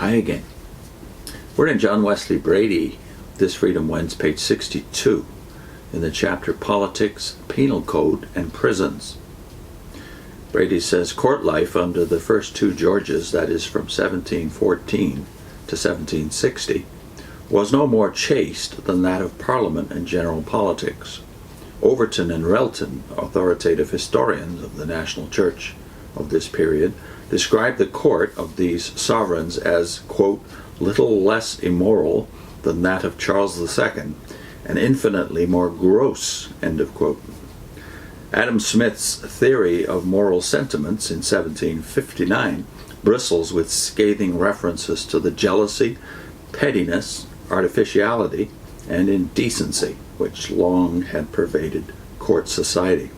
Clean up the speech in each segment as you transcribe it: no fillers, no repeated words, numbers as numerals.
Hi again. We're in John Wesley Bready, This Freedom Whence, page 62, in the chapter Politics, Penal Code, and Prisons. Bready says court life under the first two Georges, that is from 1714 to 1760, was no more chaste than that of Parliament and general politics. Overton and Relton, authoritative historians of the national church of this period, describe the court of these sovereigns as, quote, little less immoral than that of Charles II, and infinitely more gross, end of quote. Adam Smith's theory of moral sentiments in 1759 bristles with scathing references to the jealousy, pettiness, artificiality, and indecency which long had pervaded court society.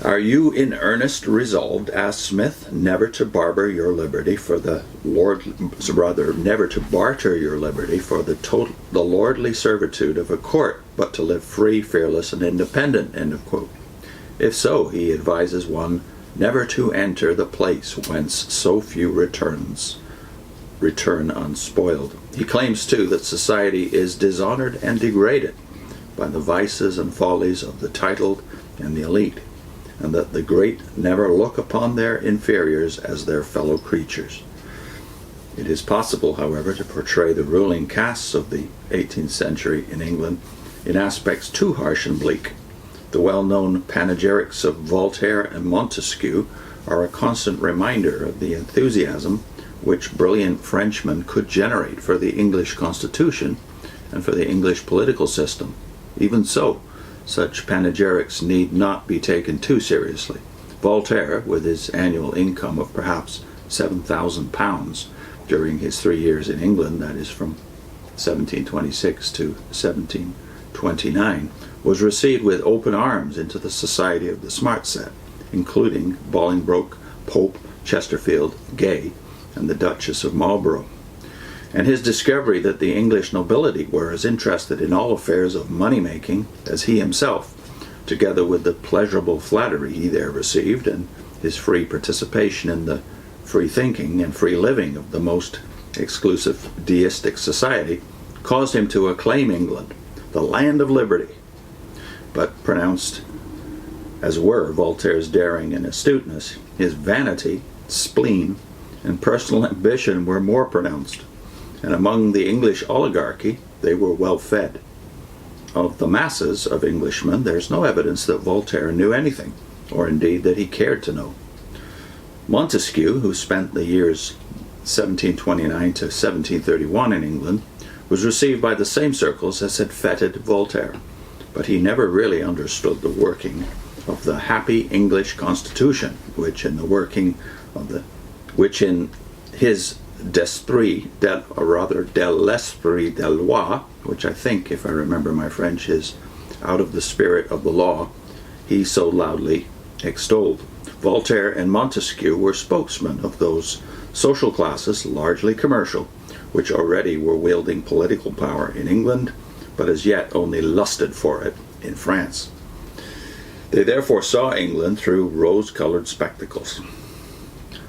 Are you in earnest resolved, asked Smith, never to barter your liberty for the lordly servitude of a court, but to live free, fearless, and independent, end of quote. If so, he advises one never to enter the place whence so few return unspoiled. He claims, too, that society is dishonored and degraded by the vices and follies of the titled and the elite, and that the great never look upon their inferiors as their fellow creatures. It is possible, however, to portray the ruling castes of the 18th century in England in aspects too harsh and bleak. The well-known panegyrics of Voltaire and Montesquieu are a constant reminder of the enthusiasm which brilliant Frenchmen could generate for the English Constitution and for the English political system. Even so, such panegyrics need not be taken too seriously. Voltaire, with his annual income of perhaps £7,000 during his 3 years in England, that is from 1726 to 1729, was received with open arms into the society of the smart set, including Bolingbroke, Pope, Chesterfield, Gay, and the Duchess of Marlborough. And his discovery that the English nobility were as interested in all affairs of money-making as he himself, together with the pleasurable flattery he there received, and his free participation in the free thinking and free living of the most exclusive deistic society, caused him to acclaim England, the land of liberty. But pronounced as were Voltaire's daring and astuteness, his vanity, spleen, and personal ambition were more pronounced. And among the English oligarchy, they were well fed. Of the masses of Englishmen, there's no evidence that Voltaire knew anything, or indeed that he cared to know. Montesquieu, who spent the years 1729 to 1731 in England, was received by the same circles as had feted Voltaire, but he never really understood the working of the happy English Constitution, which in his de l'esprit de loi, which I think, if I remember my French, is out of the spirit of the law, he so loudly extolled. Voltaire and Montesquieu were spokesmen of those social classes, largely commercial, which already were wielding political power in England, but as yet only lusted for it in France. They therefore saw England through rose-colored spectacles.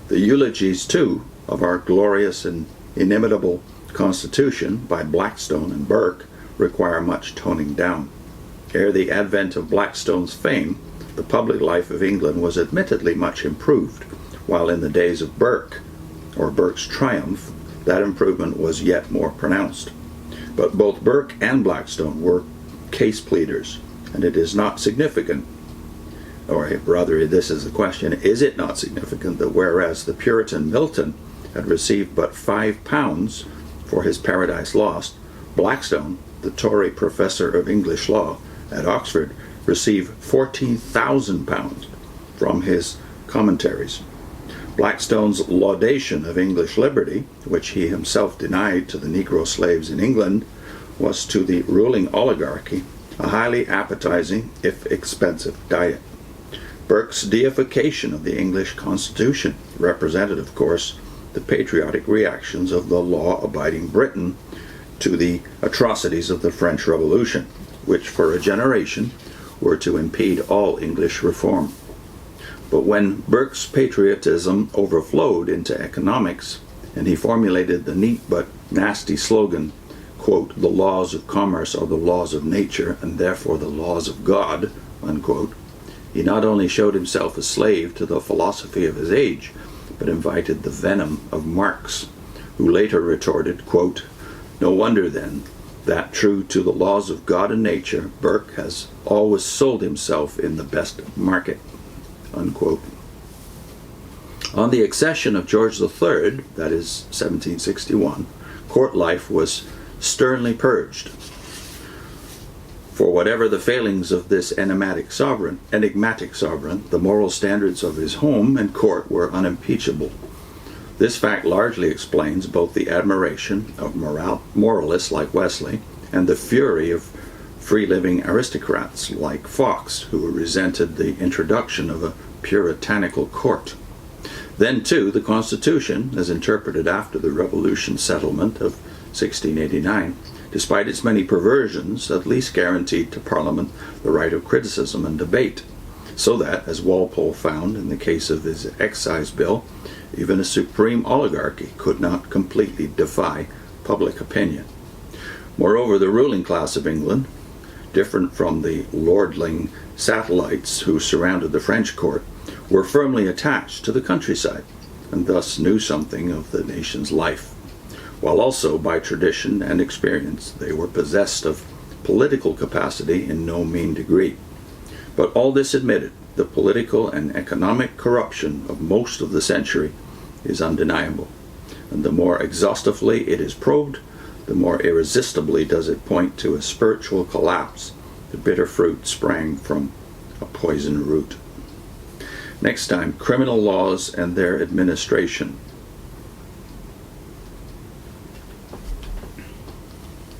The eulogies, too, of our glorious and inimitable Constitution by Blackstone and Burke require much toning down. Ere the advent of Blackstone's fame, the public life of England was admittedly much improved, while in the days of Burke, or Burke's triumph, that improvement was yet more pronounced. But both Burke and Blackstone were case pleaders, and it is not significant, or rather this is the question, is it not significant that whereas the Puritan Milton had received but £5 for his Paradise Lost, Blackstone, the Tory professor of English law at Oxford, received £14,000 from his commentaries. Blackstone's laudation of English liberty, which he himself denied to the Negro slaves in England, was to the ruling oligarchy a highly appetizing, if expensive, diet. Burke's deification of the English Constitution represented, of course, the patriotic reactions of the law-abiding Briton to the atrocities of the French Revolution, which for a generation were to impede all English reform. But when Burke's patriotism overflowed into economics, and he formulated the neat but nasty slogan, quote, "The laws of commerce are the laws of nature, and therefore the laws of God," unquote, he not only showed himself a slave to the philosophy of his age, but invited the venom of Marx, who later retorted, quote, "No wonder then that, true to the laws of God and nature, Burke has always sold himself in the best market," unquote. On the accession of George III, that is 1761, court life was sternly purged. For whatever the failings of this enigmatic sovereign, the moral standards of his home and court were unimpeachable. This fact largely explains both the admiration of moralists like Wesley and the fury of free-living aristocrats like Fox, who resented the introduction of a puritanical court. Then, too, the Constitution, as interpreted after the Revolution settlement of 1689, despite its many perversions, at least guaranteed to Parliament the right of criticism and debate, so that, as Walpole found in the case of his excise bill, even a supreme oligarchy could not completely defy public opinion. Moreover, the ruling class of England, different from the lordling satellites who surrounded the French court, were firmly attached to the countryside, and thus knew something of the nation's life, while also by tradition and experience they were possessed of political capacity in no mean degree. But all this admitted, the political and economic corruption of most of the century is undeniable, and the more exhaustively it is probed, the more irresistibly does it point to a spiritual collapse. The bitter fruit sprang from a poison root. Next time, criminal laws and their administration.